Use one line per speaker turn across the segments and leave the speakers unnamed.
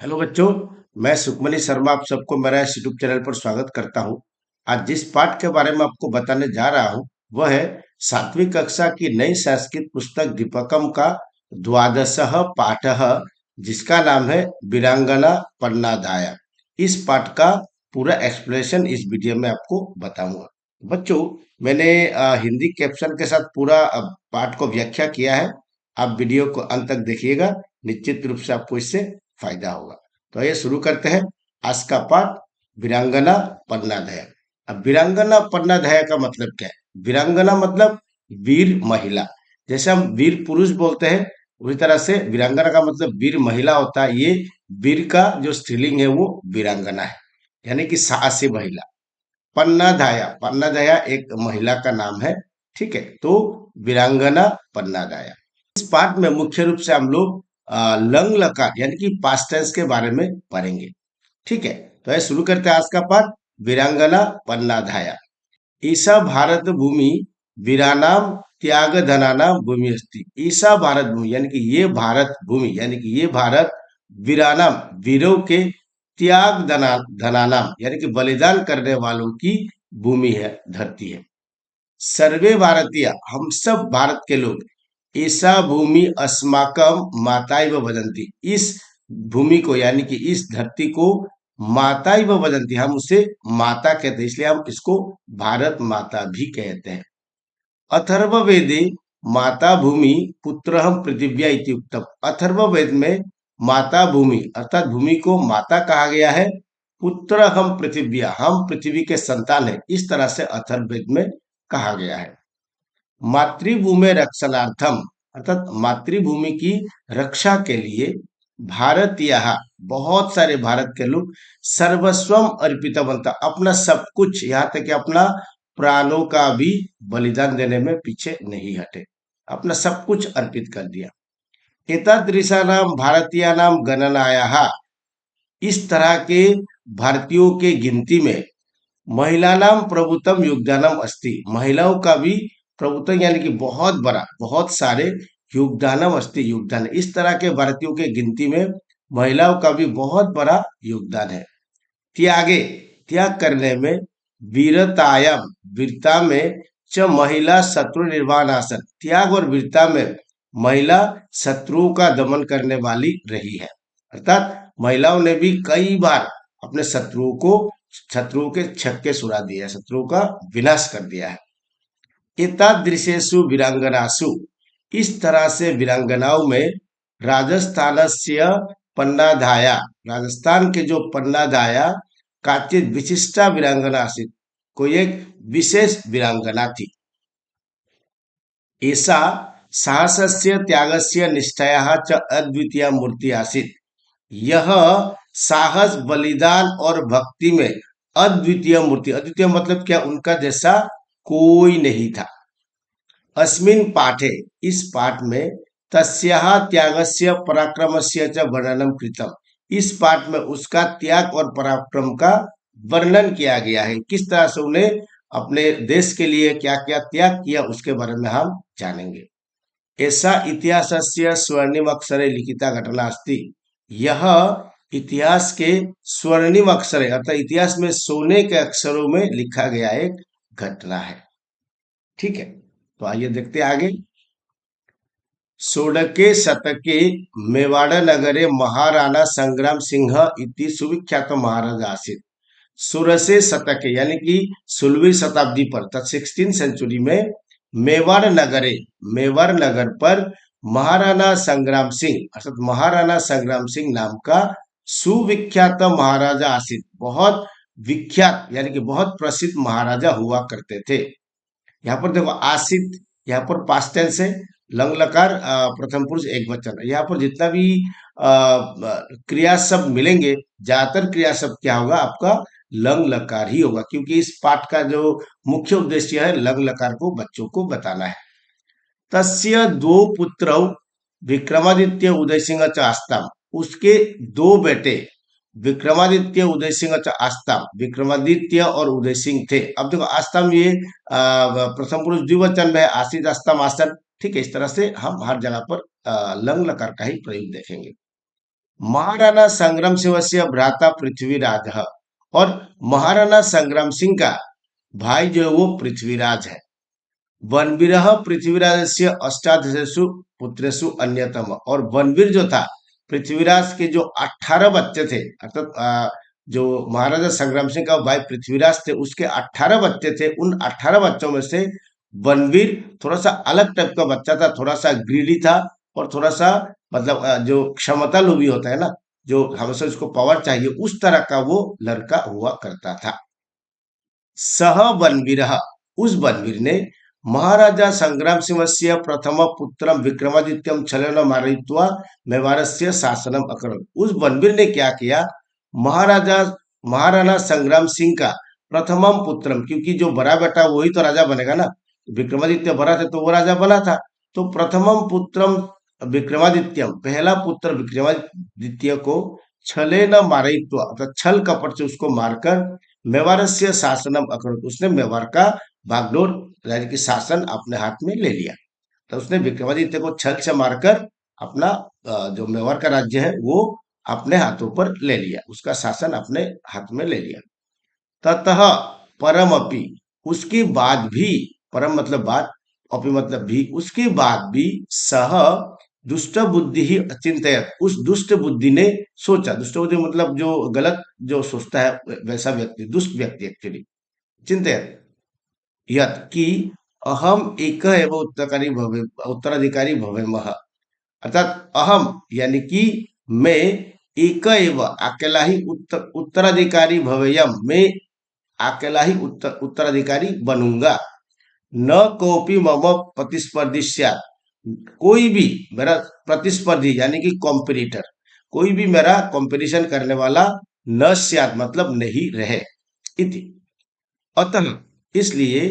Hello बच्चों। मैं सुखमनी शर्मा आप सबको मेरा इस यूट्यूब चैनल पर स्वागत करता हूं। आज जिस पाठ के बारे में आपको बताने जा रहा हूं वह है सातवीं कक्षा की नई संस्कृत पुस्तक दीपकम का द्वादशः पाठः, जिसका नाम है वीरांगना पन्नादाया। इस पाठ का पूरा एक्सप्लेनेशन इस वीडियो में आपको बताऊंगा। बच्चों, मैंने हिंदी कैप्शन के साथ पूरा पाठ को व्याख्या किया है। आप वीडियो को अंत तक देखिएगा, निश्चित रूप से आपको इससे फायदा होगा। तो आइए शुरू करते हैं आज का पाठ, वीरांगना पन्नादया। अब वीरांगना पन्नादया का मतलब क्या है? वीरांगना मतलब वीर महिला। जैसे हम वीर पुरुष बोलते हैं उसी तरह से वीरांगना का मतलब वीर महिला होता है। ये वीर का जो स्त्रीलिंग है वो वीरांगना है, यानी कि साहसी महिला। पन्नादाया, पन्नादाया एक महिला का नाम है। ठीक है, तो वीरांगना पन्नादाया। इस पाठ में मुख्य रूप से हम लोग लंग लकार यानी कि पास्ट टेंस के बारे में पढ़ेंगे। ठीक है, तो ये शुरू करते हैं आज का पाठ, वीरांगना पन्नाधाया। ईसा भारत भूमि वीरानाम त्याग धनानाम भूमि अस्ति। ईसा भारत भूमि यानी कि ये भारत भूमि, यानी कि ये भारत वीरानाम वीरों के त्याग धनानाम यानी कि बलिदान करने वालों की भूमि है, धरती है। सर्वे भारतीय, हम सब भारत के लोग, ईसा भूमि अस्माकम माताइव वदंती, इस भूमि को यानी कि इस धरती को माताइव वदंती, हम उसे माता कहते हैं, इसलिए हम इसको भारत माता भी कहते हैं। अथर्ववेदे माता भूमि पुत्रहम पृथिव्या इति उक्तम। अथर्ववेद में माता भूमि अर्थात भूमि को माता कहा गया है। पुत्र हम पृथिव्या, हम पृथ्वी के संतान है, इस तरह से अथर्ववेद में कहा गया है। मातृभूमि रक्षणार्थम अर्थात मातृभूमि की रक्षा के लिए भारतीय, बहुत सारे भारत के लोग, सर्वस्वम अर्पितवंता, अपना सब कुछ, यहाँ तक कि अपना प्राणों का भी बलिदान देने में पीछे नहीं हटे, अपना सब कुछ अर्पित कर दिया। एतादृशानाम भारतीयानाम गणनायाः, इस तरह के भारतीयों के गिनती में महिलानाम प्रभुत्वम योगदानम अस्ति, महिलाओं का भी प्रभुत्व यानी कि बहुत बड़ा, बहुत सारे योगदानम अस्ति, योगदान है। इस तरह के भारतीयों के गिनती में महिलाओं का भी बहुत बड़ा योगदान है। त्यागे, त्याग करने में, वीरतायाम, वीरता में, च महिला शत्रु निर्वाणासन, त्याग और वीरता में महिला शत्रुओं का दमन करने वाली रही है। अर्थात महिलाओं ने भी कई बार अपने शत्रुओं के छक्के छुड़ा दिए, शत्रुओं का विनाश कर दिया है। एतादृशेषु वीरांगनासु, इस तरह से वीरांगनाओं में, राजस्थानस्य पन्नाधाया, राजस्थान के जो पन्नाधाया, काचित विशिष्टा वीरांगना आसीत, कोई एक विशेष वीरांगना थी। ऐसा साहसस्य त्यागस्य निष्ठया च अद्वितीय मूर्ति आसीत, यह साहस, बलिदान और भक्ति में अद्वितीय मूर्ति, अद्वितीय मतलब क्या, उनका जैसा कोई नहीं था। अस्मिन् पाठे, इस पाठ में, तस्याः त्यागस्य पराक्रमस्य च वर्णनम कृतम, इस पाठ में उसका त्याग और पराक्रम का वर्णन किया गया है। किस तरह से उन्हें अपने देश के लिए क्या क्या त्याग किया उसके बारे में हम जानेंगे। ऐसा इतिहासस्य स्वर्णिम अक्षरे लिखिता घटना अस्ति, यह इतिहास के स्वर्णिम अक्षर अर्थात इतिहास में सोने के अक्षरों में लिखा गया एक घटना है। ठीक है, तो आइए देखते हैं आगे। षोडके शतके मेवाड़ नगरे महाराणा संग्राम सिंह इति सुविख्यात महाराजा आसीत। 16 शतक यानी कि 16वीं शताब्दी पर, तक 16 सेंचुरी में, मेवाड़ नगरे, मेवाड़ नगर पर, महाराणा संग्राम सिंह अर्थात महाराणा संग्राम सिंह नाम का सुविख्यात महाराजा आसीत, बहुत विख्यात यानी कि बहुत प्रसिद्ध महाराजा हुआ करते थे। यहाँ पर देखो आसित, यहाँ पर पास्ट टेंस है, लंग लकार प्रथम पुरुष एक वचन है। यहाँ पर जितना भी क्रिया शब्द मिलेंगे, ज्यादातर क्रिया शब्द क्या होगा, आपका लंग लकार ही होगा, क्योंकि इस पाठ का जो मुख्य उद्देश्य है लंग लकार को बच्चों को बताना है। तस्य दो पुत्र विक्रमादित्य उदय सिंह च आस्ताम, उसके दो बेटे विक्रमादित्य उदय सिंह च आस्ताम, विक्रमादित्य और उदय सिंह थे। अब देखो आस्ताम ये प्रथम पुरुष द्विवचन में है, आसित आस्ताम आसन। ठीक है, इस तरह से हम हर जगह पर लंग लकार का ही प्रयोग देखेंगे। महाराणा संग्राम सिंह भ्राता पृथ्वीराज है, और महाराणा संग्राम सिंह का भाई जो है वो पृथ्वीराज है। वनवीरः पृथ्वीराजस्य अष्टादशसु पुत्रेषु अन्यतम, और वनवीर जो था पृथ्वीराज के जो 18 बच्चे थे, अर्थात जो महाराजा संग्राम सिंह का भाई पृथ्वीराज थे उसके 18 बच्चे थे। उन 18 बच्चों में से वनवीर थोड़ा सा अलग टाइप का बच्चा था, थोड़ा सा ग्रीडी था, और थोड़ा सा मतलब जो क्षमता लोभी होता है ना, जो हमेशा उसको पावर चाहिए, उस तरह का वो लड़का हुआ करता था। सह वनवीर, उस वनवीर ने महाराजा संग्राम सिंहस्य प्रथम पुत्रम विक्रमादित्यम छलेन मारयित्वा मेवाड़स्य शासनम अकरोत्। उस वनवीर ने क्या किया, महाराजा महाराणा संग्राम सिंह का प्रथमम पुत्रम, क्योंकि जो बड़ा बेटा वही तो राजा बनेगा ना, विक्रमादित्य बड़ा थे तो वो राजा बना था, तो प्रथमम पुत्रम विक्रमादित्यम, पहला पुत्र विक्रमादित्य को छले न मारयित्वा, अर्थात छल कपट से उसको मारकर मेवाड़स्य शासनम अकरोत्, उसने मेवाड़ का बागडोर राज्य की शासन अपने हाथ में ले लिया। तो उसने विक्रमादित्य को छल से मारकर अपना जो मेवाड़ का राज्य है वो अपने हाथों पर ले लिया, उसका शासन अपने हाथ में ले लिया। ततः परम अपि, उसके बाद भी, परम मतलब बाद, अपि मतलब भी, उसके बाद भी सह दुष्ट बुद्धि ही अचिंतयत, उस दुष्ट बुद्धि ने सोचा, दुष्ट बुद्धि मतलब जो गलत जो सोचता है वैसा व्यक्ति, दुष्ट व्यक्ति एक्चुअली, चिंतयत यत कि अहम एक एव उत्तराधिकारी भवेमह, अर्थात अहम यानी कि मैं एक एव अकेला ही उत्तराधिकारी भवेयम, मैं अकेला ही उत्तराधिकारी बनूंगा। न कोपी मम प्रतिस्पर्धी स्यात्, कोई भी मेरा प्रतिस्पर्धी यानी कि कॉम्पिटिटर, कोई भी मेरा कंपटीशन करने वाला न स्यात् मतलब नहीं रहे, इति। अतः इसलिए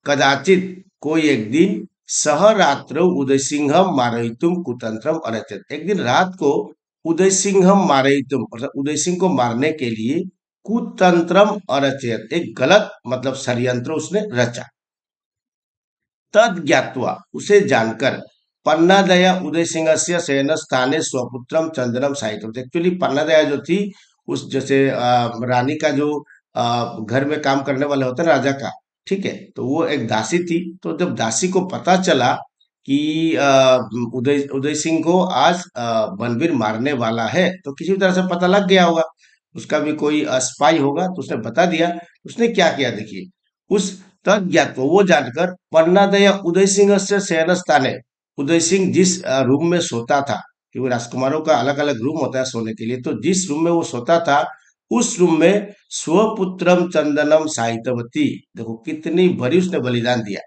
कदाचित कोई एक दिन सह रात्रौ उदय सिंहम मारयितुम कुतंत्रम अरचत, एक दिन रात को उदय सिंहम मारयितुम अर्थात उदय सिंह को मारने के लिए कुतंत्रम अरचयत, एक गलत मतलब षड्यंत्र उसने रचा। तद ज्ञात्वा, उसे जानकर, पन्नादया उदय सिंह से शयन स्थाने स्वपुत्रम चंदनम साहित्यम, एक्चुअली पन्नादया जो थी, उस जैसे रानी का जो घर में काम करने वाले होते हैं राजा का, ठीक है, तो वो एक दासी थी। तो जब दासी को पता चला कि उदय उदय सिंह को आज बनवीर मारने वाला है, तो किसी भी तरह से पता लग गया होगा, उसका भी कोई स्पाई होगा, तो उसने बता दिया। उसने क्या किया देखिए, उस तद ज्ञात वो जानकर पन्नादया उदय सिंह से शयन स्थाने, उदय सिंह जिस रूम में सोता था, क्योंकि राजकुमारों का अलग अलग रूम होता है सोने के लिए, तो जिस रूम में वो सोता था उस रूम में स्वपुत्रम चंदनम साहित्यवती, देखो कितनी बड़ी उसने बलिदान दिया,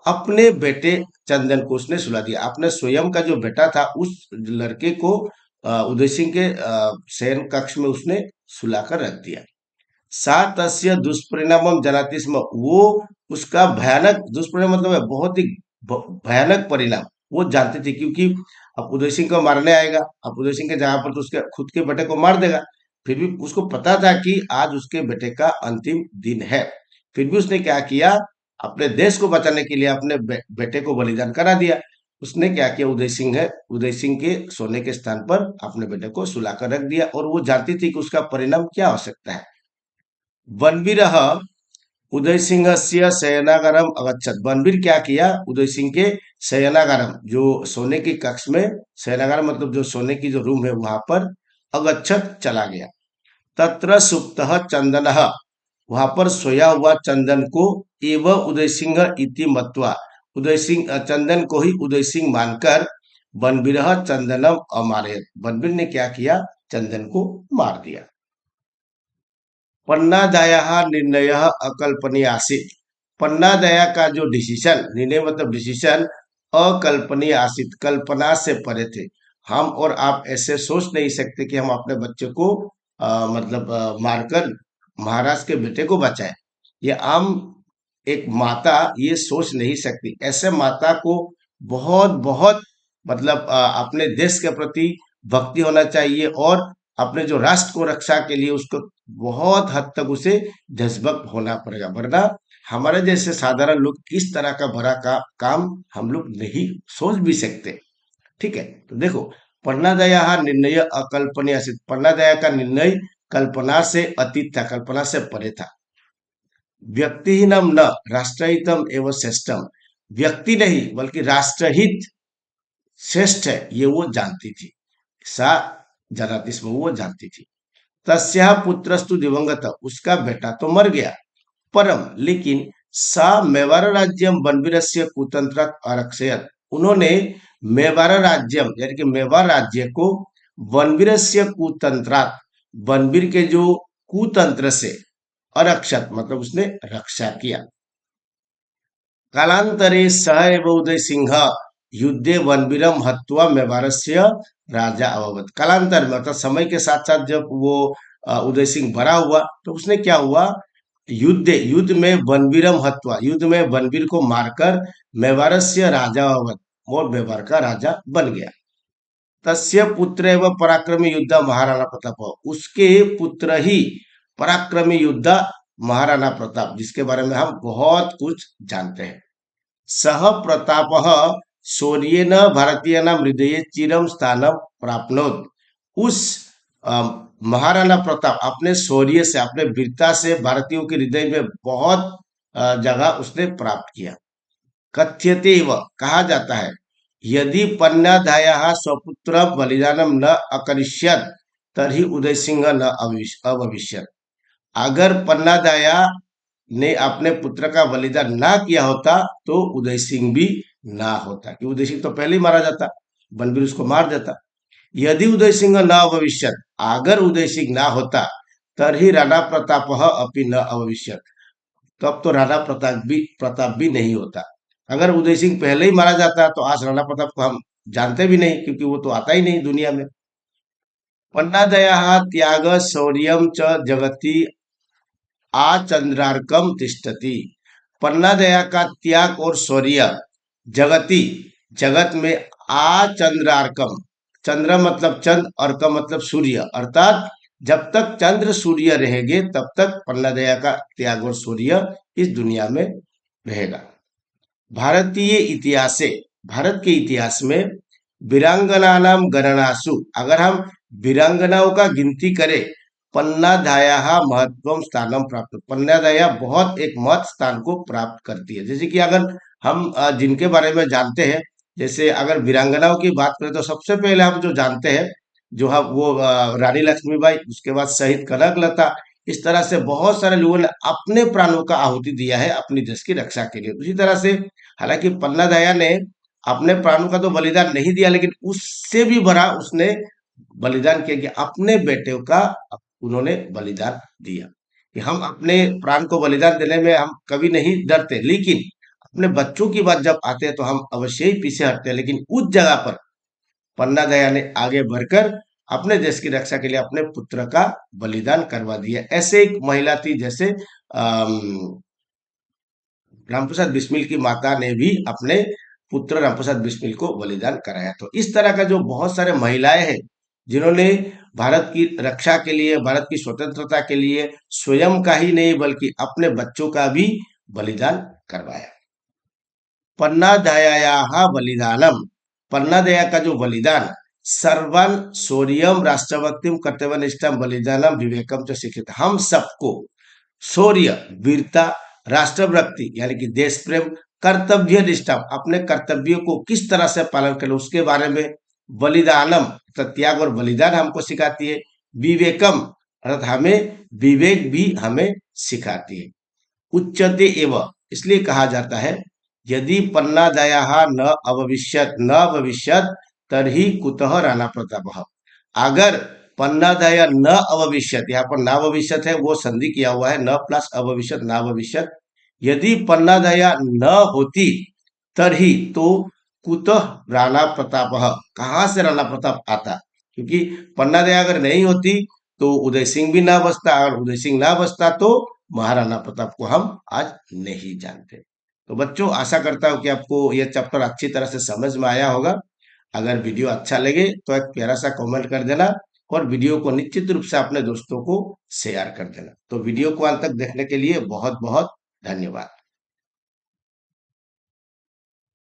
अपने बेटे चंदन को उसने सुला दिया, अपने स्वयं का जो बेटा था उस लड़के को उदय सिंह के शयन कक्ष में उसने सुलाकर रख दिया। सा तस्य दुष्परिणामम जनाति स्म, वो उसका भयानक दुष्परिणाम मतलब है बहुत ही भयानक परिणाम वो जानते थे, क्योंकि अब उदय सिंह को मारने आएगा, अब उदय सिंह के जगह पर तो उसके खुद के बेटे को मार देगा। फिर भी उसको पता था कि आज उसके बेटे का अंतिम दिन है, फिर भी उसने क्या किया, अपने देश को बचाने के लिए अपने बेटे को बलिदान करा दिया। उसने क्या किया, उदय सिंह है, उदय सिंह के सोने के स्थान पर अपने बेटे को सुलाकर रख दिया, और वो जानती थी कि उसका परिणाम क्या हो सकता है। वनवीर उदय सिंह से शयनागारम अगच्छत, बनवीर क्या किया, उदय सिंह के शयनागारम जो सोने की कक्ष में, शयनागारम मतलब जो सोने की जो रूम है वहां पर, अगच्छत चला गया। तत्र सुप्त चंदन, वहां पर सोया हुआ चंदन को, एवं उदय सिंह इति मत्वा, उदय सिंह चंदन को ही उदय सिंह मानकर, बनवीर चंदनम अमारयत, बनवीर ने क्या किया, चंदन को मार दिया। पन्नादया निर्णय अकल्पनीय आसित, पन्नादया का जो डिसीजन, निर्णय मतलब डिसीजन, अकल्पनीय आसित, कल्पना से परे थे। हम और आप ऐसे सोच नहीं सकते कि हम अपने बच्चे को मतलब मारकर महाराज के बेटे को बचाए। ये आम एक माता ये सोच नहीं सकती। ऐसे माता को बहुत बहुत मतलब अपने देश के प्रति भक्ति होना चाहिए, और अपने जो राष्ट्र को रक्षा के लिए उसको बहुत हद तक उसे देशभक्त होना पड़ेगा, वरना हमारे जैसे साधारण लोग इस तरह का बड़ा काम हम लोग नहीं सोच भी सकते। ठीक है, तो देखो पन्नादया निर्णय अकल्पनीय आसीत। पन्नादया का निर्णय कल्पना से अतीत था, कल्पना से परे था। व्यक्तिहीनम न राष्ट्रहितम एवं श्रेष्ठम, व्यक्ति नहीं बल्कि राष्ट्रहित श्रेष्ठ है ये वो जानती थी। सा जानाति स्म, वो जानती थी। तस्या पुत्रस्तु दिवंगत, उसका बेटा तो मर गया। परम लेकिन सा मेवाड़ राज्यम बनवीरस्य कुतंत्रात् आरक्षयत, उन्होंने मेवाड़ राज्यम यानी कि मेवाड़ राज्य को बनवीरस्य कुतंत्रात्, बनवीर के जो कुतंत्र से, अरक्षत मतलब उसने रक्षा किया। कालांतरे सह एव उदय सिंह युद्धे वनवीरम हत्वा मेवाड़स्य राजा अभवत। कालांतर में मतलब समय के साथ साथ जब वो उदय सिंह बड़ा हुआ तो उसने क्या हुआ, युद्ध में वनवीरम हत्वा, युद्ध में वनवीर को मारकर मेवाड़स्य राजा अभवत, और मेवाड़ का राजा बन गया। तस्य पुत्र एवं पराक्रमी योद्धा महाराणा प्रताप, उसके पुत्र ही पराक्रमी योद्धा महाराणा प्रताप, जिसके बारे में हम बहुत कुछ जानते हैं। सह प्रताप शौर्येन भारतीयानां हृदये चिरं स्थानं प्राप्नोत, उस महाराणा प्रताप अपने शौर्य से, अपने वीरता से भारतीयों के हृदय में बहुत जगह उसने प्राप्त किया। कथ्यते व कहा जाता है, यदि पन्नादायाः स्वपुत्र बलिदानम न अकरिष्यत तर्हि उदय सिंह न अभविष्यत। अगर पन्नादाया ने अपने पुत्र का बलिदान ना किया होता तो उदय सिंह भी ना होता, कि उदय सिंह तो पहले ही मारा जाता, बलबीर उसको मार देता। यदि उदय सिंह न अभविष्यत, अगर उदय सिंह ना होता, तर्हि राणा प्रताप अपि न अभविष्यत, तब तो राणा प्रताप भी नहीं होता। अगर उदय सिंह पहले ही मारा जाता तो आज राणा प्रताप को हम जानते भी नहीं, क्योंकि वो तो आता ही नहीं दुनिया में। पन्नादया त्याग शौर्यम च जगति आचंद्रार्कम तिष्ठति, पन्नादया का त्याग और शौर्य जगति जगत में आचंद्रार्कम, चंद्र मतलब चंद्र, अर्क मतलब सूर्य, अर्थात जब तक चंद्र सूर्य रहेंगे तब तक पन्नादया का त्याग और शौर्य इस दुनिया में रहेगा। भारतीय इतिहास से, भारत के इतिहास में वीरांगना नाम गणनासु, अगर हम वीरांगनाओं का गिनती करें, पन्नादाया महत्वम स्थानम प्राप्त, पन्नादाया बहुत एक महत्व स्थान को प्राप्त करती है। जैसे कि अगर हम जिनके बारे में जानते हैं, जैसे अगर वीरांगनाओं की बात करें तो सबसे पहले हम जो जानते हैं, जो हम वो रानी लक्ष्मीबाई, उसके बाद शहीद कनकलता, इस तरह से बहुत सारे लोगों ने अपने प्राणों का आहुति दिया है अपनी देश की रक्षा के लिए। उसी तरह से हालांकि पन्नादाया ने अपने प्राणों का तो बलिदान नहीं दिया, लेकिन उससे भी बड़ा उसने बलिदान किया कि अपने बेटे का उन्होंने बलिदान दिया। कि हम अपने प्राण को बलिदान देने में हम कभी नहीं डरते, लेकिन अपने बच्चों की बात जब आते हैं तो हम अवश्य ही पीछे हटते हैं। लेकिन उस जगह पर पन्नादया ने आगे बढ़कर अपने देश की रक्षा के लिए अपने पुत्र का बलिदान करवा दिया। ऐसे एक महिला थी, जैसे रामप्रसाद बिस्मिल की माता ने भी अपने पुत्र रामप्रसाद बिस्मिल को बलिदान कराया। तो इस तरह का जो बहुत सारे महिलाएं हैं जिन्होंने भारत की रक्षा के लिए, भारत की स्वतंत्रता के लिए स्वयं का ही नहीं बल्कि अपने बच्चों का भी बलिदान करवाया। पन्नादया बलिदानम, पन्नादया का जो बलिदान, सर्वन शौर्यम राष्ट्रभक्तिम कर्तव्यनिष्ठम बलिदानम विवेकम च शिक्षित, हम सबको शौर्य वीरता, राष्ट्रभक्ति यानी कि देश प्रेम, कर्तव्य निष्ठा अपने कर्तव्यों को किस तरह से पालन करें उसके बारे में, बलिदानम त्याग और बलिदान हमको सिखाती है, विवेकम अर्थात हमें विवेक भी हमें सिखाती है। उच्चते एवं, इसलिए कहा जाता है, यदि पन्नादया न अभविष्यत तर्हि कुतः राणा प्रताप, अगर पन्नादया न अभविष्यत, यहाँ पर न भविष्यत है वो संधि किया हुआ है, न प्लस अभविष्यत न भविष्यत, यदि पन्नादया न होती तर्हि तो कुतः राणा प्रताप, कहाँ से राणा प्रताप आता, क्योंकि पन्नादया अगर नहीं होती तो उदय सिंह भी ना बचता, और उदय सिंह ना बचता तो महाराणा प्रताप को हम आज नहीं जानते। तो बच्चों आशा करता हूँ कि आपको यह चैप्टर अच्छी तरह से समझ में आया होगा। अगर वीडियो अच्छा लगे तो एक प्यारा सा कमेंट कर देना, और वीडियो को निश्चित रूप से अपने दोस्तों को शेयर कर देना। तो वीडियो को अंत तक देखने के लिए बहुत बहुत धन्यवाद।